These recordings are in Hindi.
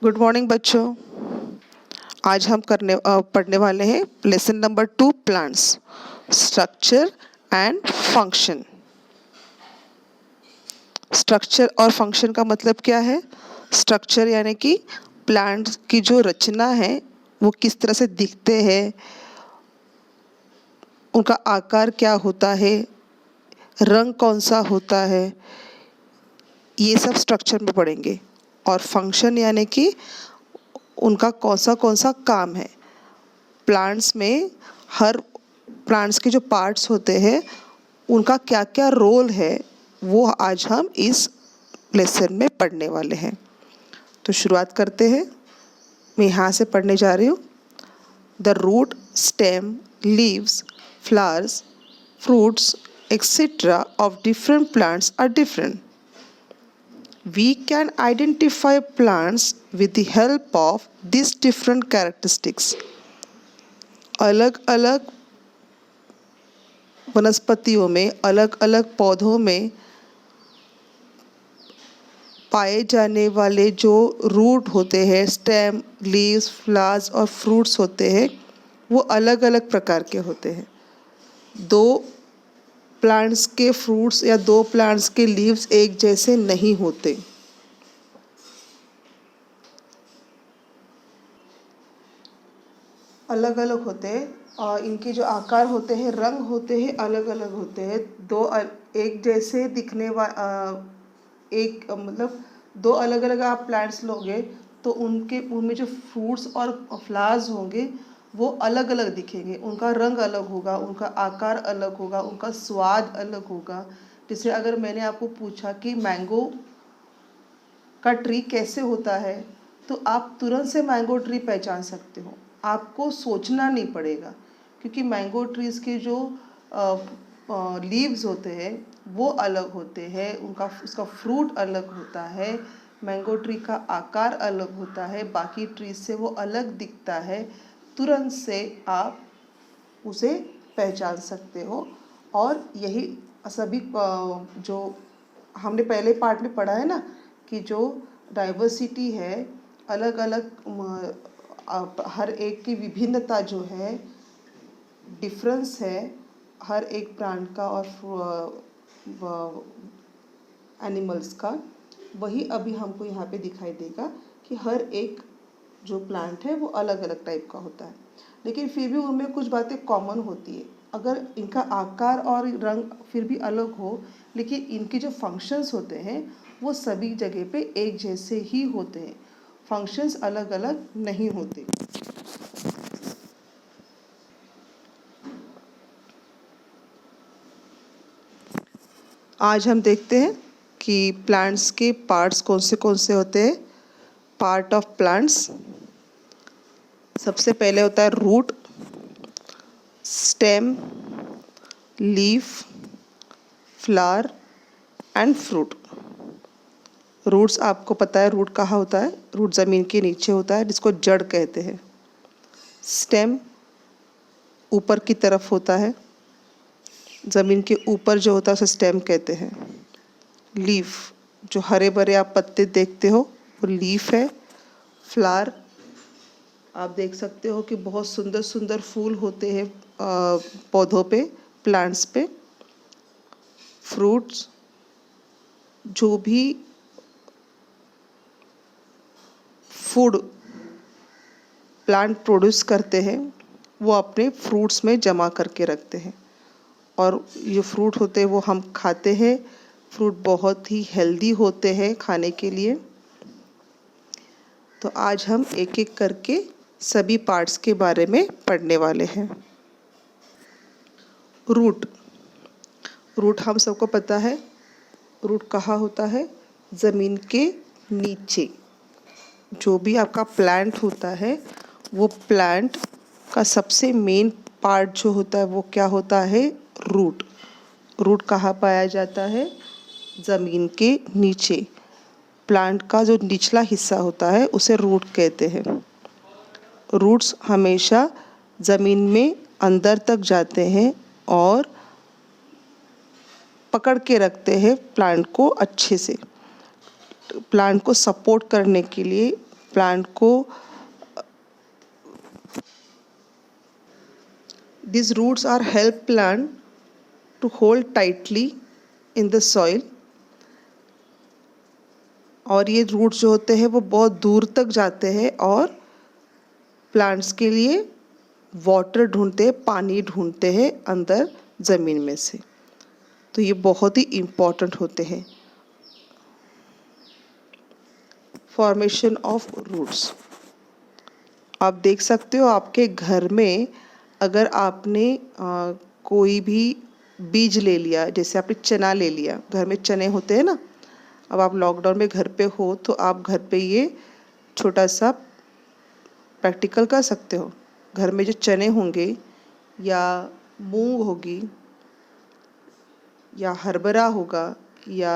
गुड मॉर्निंग बच्चों। आज हम पढ़ने वाले हैं lesson number 2 plants structure and function. Structure और फंक्शन का मतलब क्या है? स्ट्रक्चर यानी कि प्लांट्स की जो रचना है वो किस तरह से दिखते हैं, उनका आकार क्या होता है, रंग कौन सा होता है, ये सब स्ट्रक्चर में पढ़ेंगे। और फंक्शन यानी कि उनका कौन सा काम है। प्लांट्स में हर प्लांट्स के जो पार्ट्स होते हैं उनका क्या क्या रोल है वो आज हम इस लेसन में पढ़ने वाले हैं। तो शुरुआत करते हैं। मैं यहाँ से पढ़ने जा रही हूँ। The root, stem, leaves, flowers, fruits, etc. of different plants are different. We can identify plants with the help of these different characteristics. अलग अलग वनस्पतियों में, अलग अलग पौधों में पाए जाने वाले जो रूट होते हैं, स्टेम, लीव्स, फ्लावर्स और फ्रूट्स होते हैं वो अलग अलग प्रकार के होते हैं। दो प्लांट्स के फ्रूट्स या दो प्लांट्स के लीव्स एक जैसे नहीं होते। अलग अलग होते हैं और इनके जो आकार होते हैं, रंग होते हैं, अलग अलग होते हैं। एक जैसे दिखने एक मतलब दो अलग अलग आप प्लांट्स लोगे तो उनमें जो फ्रूट्स और फ्लावर्स होंगे वो अलग अलग दिखेंगे। उनका रंग अलग होगा, उनका आकार अलग होगा, उनका स्वाद अलग होगा। जैसे अगर मैंने आपको पूछा कि मैंगो का ट्री कैसे होता है तो आप तुरंत से मैंगो ट्री पहचान सकते हो, आपको सोचना नहीं पड़ेगा। क्योंकि मैंगो ट्रीज़ के जो लीव्स होते हैं वो अलग होते हैं, उसका फ्रूट अलग होता है, मैंगो ट्री का आकार अलग होता है, बाकी ट्रीज से वो अलग दिखता है। तुरंत से आप उसे पहचान सकते हो। और यही सभी जो हमने पहले पार्ट में पढ़ा है ना कि जो डाइवर्सिटी है, अलग अलग हर एक की विभिन्नता जो है, डिफरेंस है हर एक प्लांट का और एनिमल्स का, वही अभी हमको यहाँ पे दिखाई देगा कि हर एक जो प्लांट है वो अलग अलग टाइप का होता है। लेकिन फिर भी उनमें कुछ बातें कॉमन होती है। अगर इनका आकार और रंग फिर भी अलग हो, लेकिन इनके जो फंक्शंस होते हैं वो सभी जगह पे एक जैसे ही होते हैं। फंक्शंस अलग अलग नहीं होते। आज हम देखते हैं कि प्लांट्स के पार्ट्स कौन से होते हैं। पार्ट ऑफ प्लांट्स, सबसे पहले होता है root, stem, leaf, flower and fruit. Roots आपको पता है रूट कहाँ होता है? रूट ज़मीन के नीचे होता है जिसको जड़ कहते हैं। स्टेम ऊपर की तरफ होता है, ज़मीन के ऊपर जो होता है उसे स्टेम कहते हैं। लीफ, जो हरे भरे आप पत्ते देखते हो वो लीफ है। फ्लावर, आप देख सकते हो कि बहुत सुंदर सुंदर फूल होते हैं पौधों पे, प्लांट्स पे। फ्रूट्स, जो भी फूड प्लांट प्रोड्यूस करते हैं वो अपने फ्रूट्स में जमा करके रखते हैं और ये फ्रूट होते हैं वो हम खाते हैं। फ्रूट बहुत ही हेल्दी होते हैं खाने के लिए। तो आज हम एक एक करके सभी पार्ट्स के बारे में पढ़ने वाले हैं। रूट, रूट हम सबको पता है रूट कहाँ होता है? ज़मीन के नीचे। जो भी आपका प्लांट होता है वो प्लांट का सबसे मेन पार्ट जो होता है वो क्या होता है? रूट। रूट कहाँ पाया जाता है? ज़मीन के नीचे। प्लांट का जो निचला हिस्सा होता है उसे रूट कहते हैं। रूट्स हमेशा ज़मीन में अंदर तक जाते हैं और पकड़ के रखते हैं प्लांट को अच्छे से। प्लांट को सपोर्ट करने के लिए प्लांट को these roots are help plant to hold tightly in the soil। और ये रूट्स जो होते हैं वो बहुत दूर तक जाते हैं और प्लांट्स के लिए वाटर ढूंढते हैं, पानी ढूंढते हैं अंदर ज़मीन में से। तो ये बहुत ही इम्पॉर्टेंट होते हैं। फॉर्मेशन ऑफ रूट्स, आप देख सकते हो आपके घर में अगर आपने कोई भी बीज ले लिया, जैसे आपने चना ले लिया, घर में चने होते हैं ना, अब आप लॉकडाउन में घर पे हो तो आप घर पे ये छोटा सा प्रैक्टिकल कर सकते हो। घर में जो चने होंगे या मूंग होगी या हरभरा होगा या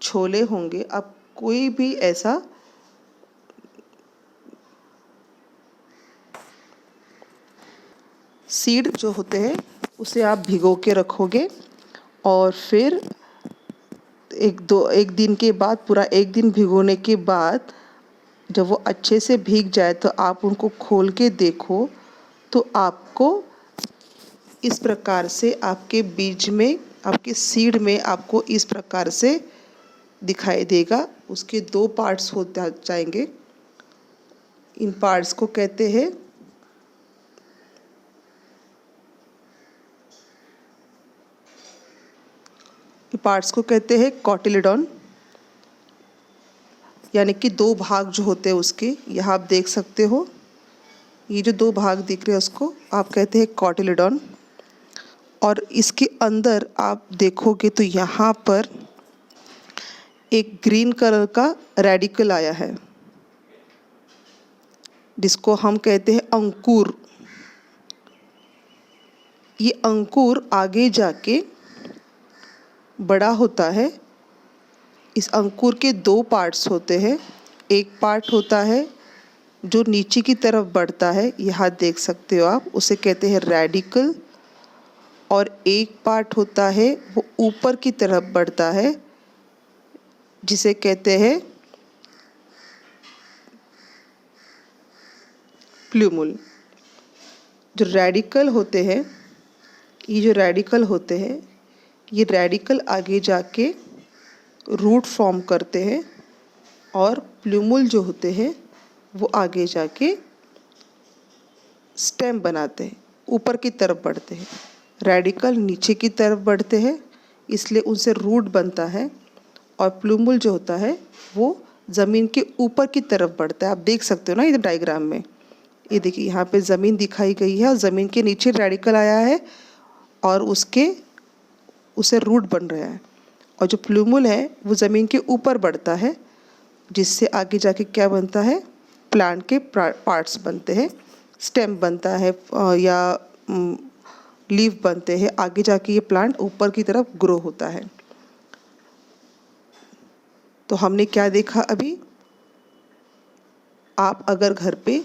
छोले होंगे, आप कोई भी ऐसा सीड जो होते हैं उसे आप भिगो के रखोगे और फिर एक दिन के बाद, पूरा एक दिन भिगोने के बाद जब वो अच्छे से भीग जाए तो आप उनको खोल के देखो तो आपको इस प्रकार से आपके बीज में, आपके सीड में आपको इस प्रकार से दिखाई देगा। उसके दो पार्ट्स हो जाएंगे। इन पार्ट्स को कहते हैं कॉटिलेडॉन, यानी कि दो भाग जो होते हैं उसके, यहाँ आप देख सकते हो ये जो दो भाग दिख रहे हैं उसको आप कहते हैं कॉटिलेडॉन। और इसके अंदर आप देखोगे तो यहाँ पर एक ग्रीन कलर का रेडिकल आया है जिसको हम कहते हैं अंकुर। ये अंकुर आगे जाके बड़ा होता है। इस अंकुर के दो पार्ट्स होते हैं। एक पार्ट होता है जो नीचे की तरफ बढ़ता है, यहाँ देख सकते हो आप, उसे कहते हैं रेडिकल। और एक पार्ट होता है वो ऊपर की तरफ बढ़ता है जिसे कहते हैं प्लूमुल। जो रेडिकल होते हैं, ये रेडिकल आगे जाके रूट फॉर्म करते हैं और प्लूमुल जो होते हैं वो आगे जाके स्टेम बनाते हैं, ऊपर की तरफ बढ़ते हैं। रेडिकल नीचे की तरफ बढ़ते हैं इसलिए उनसे रूट बनता है, और प्लूमुल जो होता है वो ज़मीन के ऊपर की तरफ बढ़ता है। आप देख सकते हो ना इधर डायग्राम में, ये देखिए यहाँ पे ज़मीन दिखाई गई है और ज़मीन के नीचे रेडिकल आया है और उसे रूट बन रहा है। और जो प्लूमुल है वो ज़मीन के ऊपर बढ़ता है जिससे आगे जाके क्या बनता है, प्लांट के पार्ट्स बनते हैं, स्टेम बनता है या लीफ बनते हैं। आगे जाके ये प्लांट ऊपर की तरफ ग्रो होता है। तो हमने क्या देखा अभी, आप अगर घर पे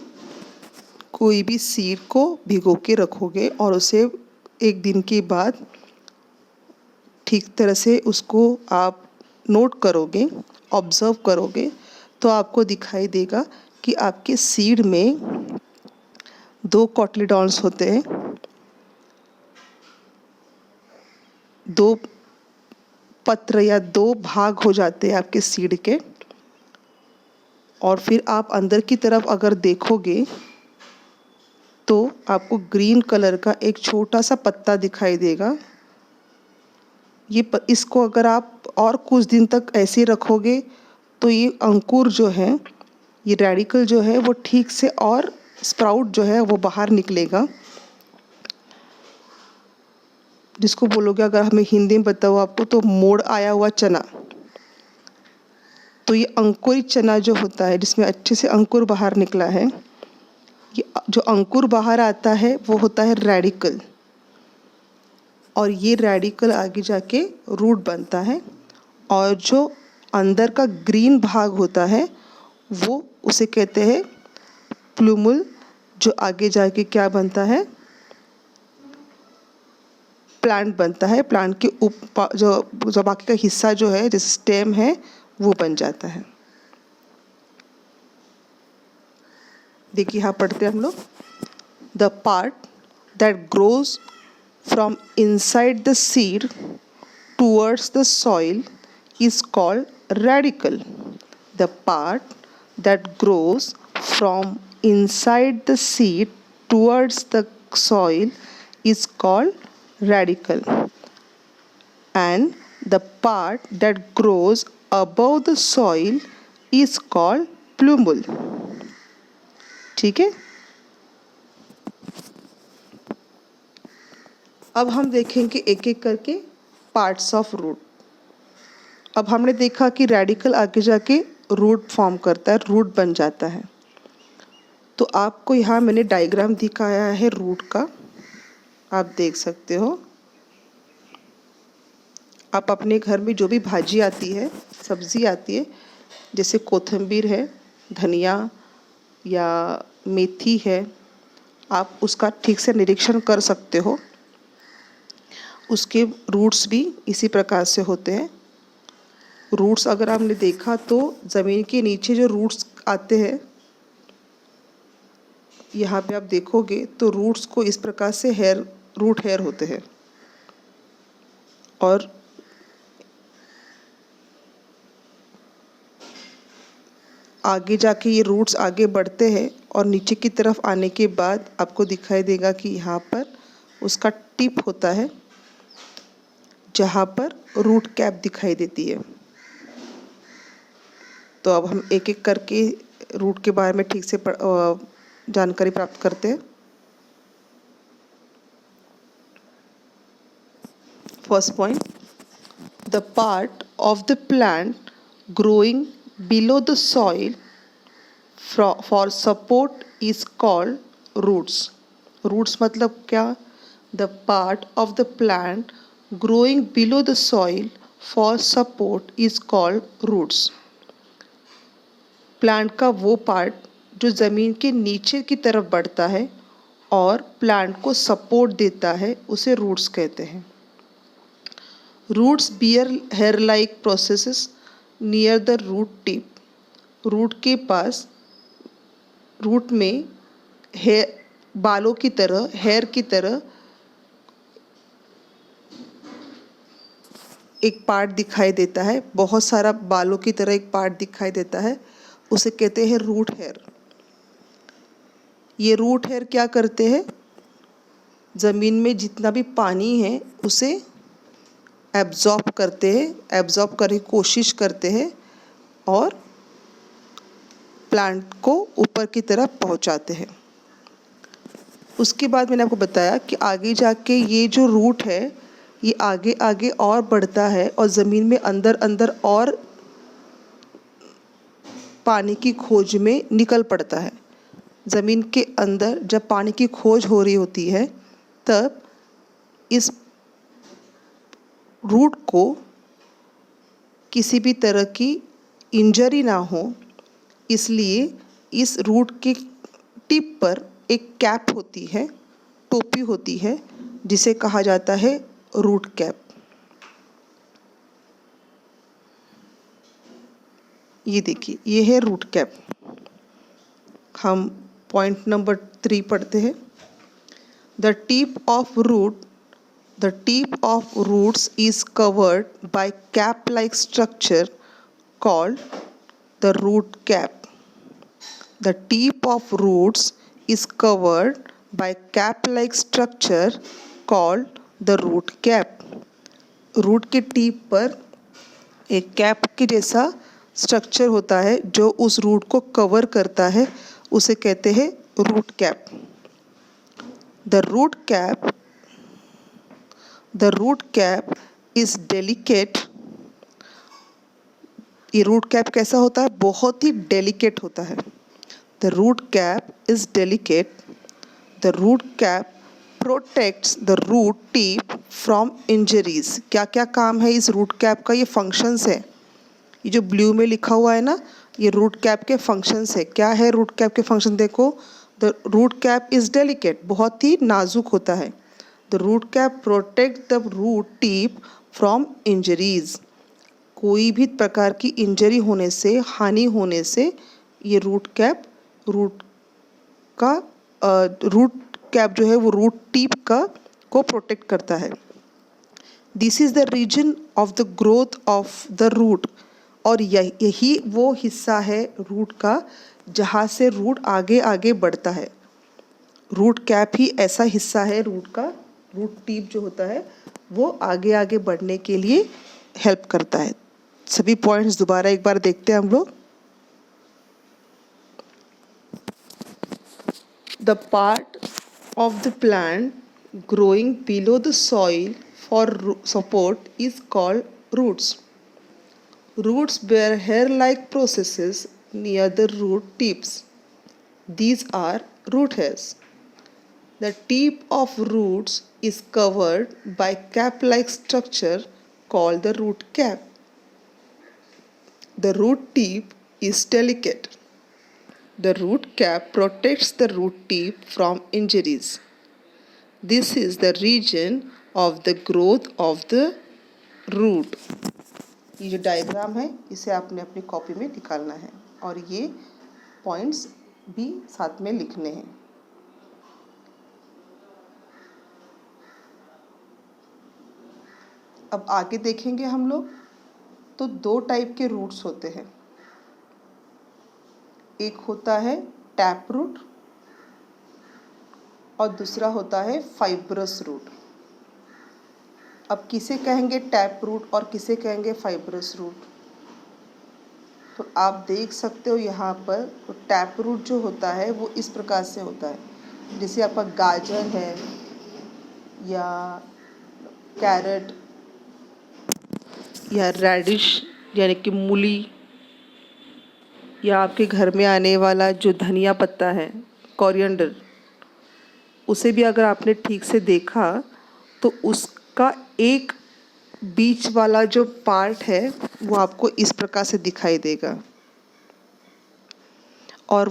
कोई भी सीड को भिगो के रखोगे और उसे एक दिन के बाद ठीक तरह से उसको आप नोट करोगे, ऑब्ज़र्व करोगे, तो आपको दिखाई देगा कि आपके सीड में दो कॉटिलेडॉन्स होते हैं, दो पत्र या दो भाग हो जाते हैं आपके सीड के। और फिर आप अंदर की तरफ अगर देखोगे तो आपको ग्रीन कलर का एक छोटा सा पत्ता दिखाई देगा। इसको अगर आप और कुछ दिन तक ऐसे रखोगे तो ये अंकुर जो है, ये रेडिकल जो है वो ठीक से और स्प्राउट जो है वो बाहर निकलेगा, जिसको बोलोगे अगर हमें हिंदी में बताओ आपको तो मोड़ आया हुआ चना। तो ये अंकुरित चना जो होता है जिसमें अच्छे से अंकुर बाहर निकला है, ये जो अंकुर बाहर आता है वो होता है रेडिकल, और ये रेडिकल आगे जाके रूट बनता है। और जो अंदर का ग्रीन भाग होता है वो उसे कहते हैं प्लूमुल, जो आगे जाके क्या बनता है, प्लांट बनता है। प्लांट के ऊपर जो बाकी का हिस्सा जो है जैसे स्टेम है वो बन जाता है। देखिए यहाँ पढ़ते हैं हम लोग, the part that grows from inside the seed towards the soil is called radical. The part that grows from inside the seed towards the soil is called radicle, and the part that grows above the soil is called plumule. ठीक है. अब हम देखेंगे एक एक करके पार्ट्स ऑफ रूट. अब हमने देखा कि रेडिकल आगे जाके रूट फॉर्म करता है, रूट बन जाता है. तो आपको यहाँ मैंने डायग्राम दिखाया है रूट का, आप देख सकते हो. आप अपने घर में जो भी भाजी आती है, सब्ज़ी आती है, जैसे कोथिंबीर है, धनिया या मेथी है, आप उसका ठीक से निरीक्षण कर सकते हो. उसके रूट्स भी इसी प्रकार से होते हैं. रूट्स अगर आपने देखा तो ज़मीन के नीचे जो रूट्स आते हैं, यहाँ पे आप देखोगे तो रूट्स को इस प्रकार से रूट हेयर होते हैं, और आगे जाके ये रूट्स आगे बढ़ते हैं और नीचे की तरफ आने के बाद आपको दिखाई देगा कि यहाँ पर उसका टिप होता है, जहाँ पर रूट कैप दिखाई देती है. तो अब हम एक एक करके रूट के बारे में ठीक से जानकारी प्राप्त करते हैं. First point, the part of the plant growing below the soil for support is called roots. Roots मतलब क्या? The part of the plant growing below the soil for support is called roots. Plant का वो पार्ट जो ज़मीन के नीचे की तरफ बढ़ता है और प्लांट को सपोर्ट देता है, उसे रूट्स कहते हैं. Roots bear hair like processes near the root tip. Root के पास, रूट में हेयर, बालों की तरह, हेयर की तरह एक पार्ट दिखाई देता है, बहुत सारा बालों की तरह एक पार्ट दिखाई देता है, उसे कहते हैं रूट हेयर. ये रूट हेयर क्या करते हैं? ज़मीन में जितना भी पानी है उसे एब्जॉर्ब करते हैं, एब्जॉर्ब करने की कोशिश करते हैं और प्लांट को ऊपर की तरफ पहुंचाते हैं. उसके बाद मैंने आपको बताया कि आगे जाके ये जो रूट है ये आगे आगे और बढ़ता है और ज़मीन में अंदर अंदर और पानी की खोज में निकल पड़ता है. ज़मीन के अंदर जब पानी की खोज हो रही होती है तब इस रूट को किसी भी तरह की इंजरी ना हो, इसलिए इस रूट के टिप पर एक कैप होती है, टोपी होती है, जिसे कहा जाता है रूट कैप. ये देखिए, ये है रूट कैप. हम पॉइंट नंबर 3 पढ़ते हैं. The tip of roots is covered by cap like structure called the root cap. The tip of roots is covered by cap like structure called the root cap. Root के टिप पर एक कैप के जैसा स्ट्रक्चर होता है जो उस रूट को कवर करता है, उसे कहते हैं root cap. The root cap is delicate. ये रूट कैप कैसा होता है? बहुत ही डेलिकेट होता है. The root cap is delicate. The root cap protects the root tip from injuries. क्या क्या काम है इस रूट कैप का? ये फंक्शंस है. ये जो ब्लू में लिखा हुआ है ना, ये रूट कैप के फंक्शंस है. क्या है रूट कैप के फंक्शन? देखो, the root cap is delicate, बहुत ही नाजुक होता है. The root cap protect the root tip from injuries. कोई भी प्रकार की इंजरी होने से, हानि होने से ये रूट कैप रूट का रूट कैप जो है वो रूट टिप का को प्रोटेक्ट करता है। This is the reason of the growth of the root, और यही वो हिस्सा है रूट का जहाँ से रूट आगे आगे बढ़ता है। रूट कैप ही ऐसा हिस्सा है रूट का, रूट टिप जो होता है वो आगे आगे बढ़ने के लिए हेल्प करता है। सभी पॉइंट्स दोबारा एक बार देखते हैं हम लोग। The part of the plant growing below the soil for support is called roots. Roots bear hair-like processes near the root tips. These are root hairs. The tip of roots is covered by cap-like structure called the root cap. The root tip is delicate. The root cap protects the root tip from injuries. This is the region of the growth of the root. ये जो डायग्राम है इसे आपने अपनी कॉपी में निकालना है और ये पॉइंट्स भी साथ में लिखने हैं। अब आगे देखेंगे हम लोग तो दो टाइप के रूट्स होते हैं। एक होता है टैप रूट और दूसरा होता है फाइब्रस रूट। अब किसे कहेंगे टैप रूट और किसे कहेंगे फाइब्रस रूट, तो आप देख सकते हो यहाँ पर तो टैप रूट जो होता है वो इस प्रकार से होता है, जैसे आपका गाजर है या कैरेट या रेडिश यानी कि मूली, या आपके घर में आने वाला जो धनिया पत्ता है कोरिएंडर, उसे भी अगर आपने ठीक से देखा तो उसका एक बीच वाला जो पार्ट है वो आपको इस प्रकार से दिखाई देगा, और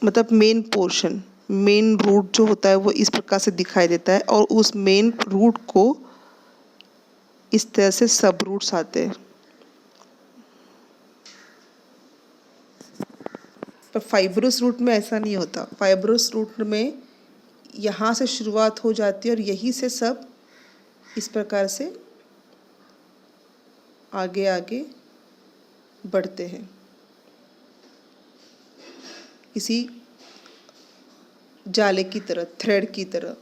मतलब मेन पोर्शन, मेन रूट जो होता है वो इस प्रकार से दिखाई देता है, और उस मेन रूट को इस तरह से सब रूट्स आते हैं। पर फाइब्रस रूट में ऐसा नहीं होता। फाइब्रस रूट में यहाँ से शुरुआत हो जाती है और यहीं से सब इस प्रकार से आगे आगे बढ़ते हैं। किसी जाले की तरह, थ्रेड की तरह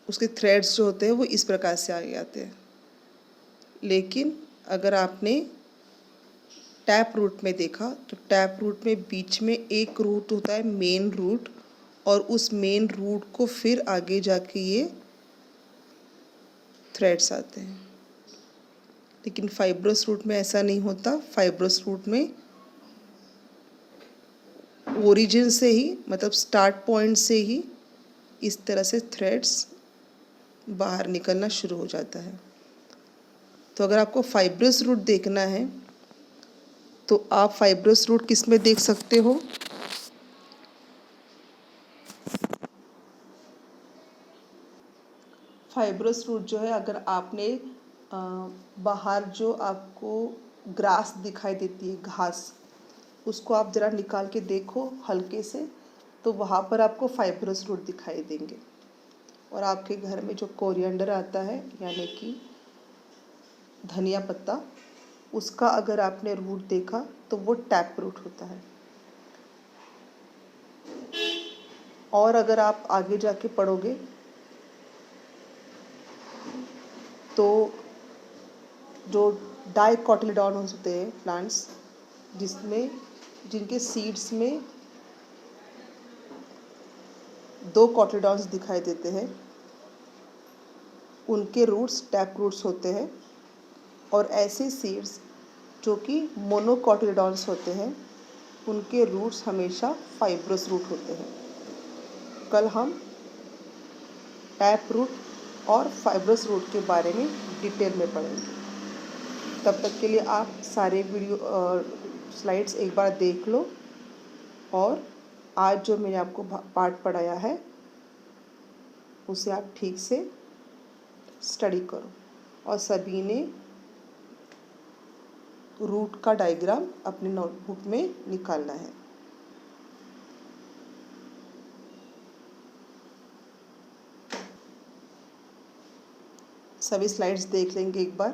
उसके थ्रेड्स जो होते हैं वो इस प्रकार से आगे आते हैं। लेकिन अगर आपने टैप रूट में देखा तो टैप रूट में बीच में एक रूट होता है मेन रूट, और उस मेन रूट को फिर आगे जाके ये थ्रेड्स आते हैं। लेकिन फाइब्रस रूट में ऐसा नहीं होता। फाइब्रस रूट में ओरिजिन से ही, मतलब स्टार्ट पॉइंट से ही इस तरह से थ्रेड्स बाहर निकलना शुरू हो जाता है। तो अगर आपको फाइब्रस रूट देखना है तो आप फाइब्रस रूट किस में देख सकते हो? फाइब्रस रूट जो है, अगर आपने बाहर जो आपको ग्रास दिखाई देती है, घास, उसको आप ज़रा निकाल के देखो हल्के से, तो वहाँ पर आपको फाइब्रस रूट दिखाई देंगे। और आपके घर में जो कोरिएंडर आता है यानी कि धनिया पत्ता, उसका अगर आपने रूट देखा तो वो टैप रूट होता है। और अगर आप आगे जाके पढ़ोगे तो जो डाइकोटिलेडॉन होते हैं प्लांट्स, जिनके सीड्स में 2 कोटिलेडॉन्स दिखाई देते हैं, उनके रूट्स टैप रूट्स होते हैं। और ऐसे सीड्स जो कि मोनोकोटिलेडॉन्स होते हैं, उनके रूट्स हमेशा फाइब्रस रूट होते हैं। कल हम टैप रूट और फाइब्रस रूट के बारे में डिटेल में पढ़ेंगे। तब तक के लिए आप सारे वीडियो स्लाइड्स एक बार देख लो, और आज जो मैंने आपको पार्ट पढ़ाया है उसे आप ठीक से स्टडी करो, और सभी ने रूट का डायग्राम अपने नोटबुक में निकालना है। सभी स्लाइड्स देख लेंगे एक बार।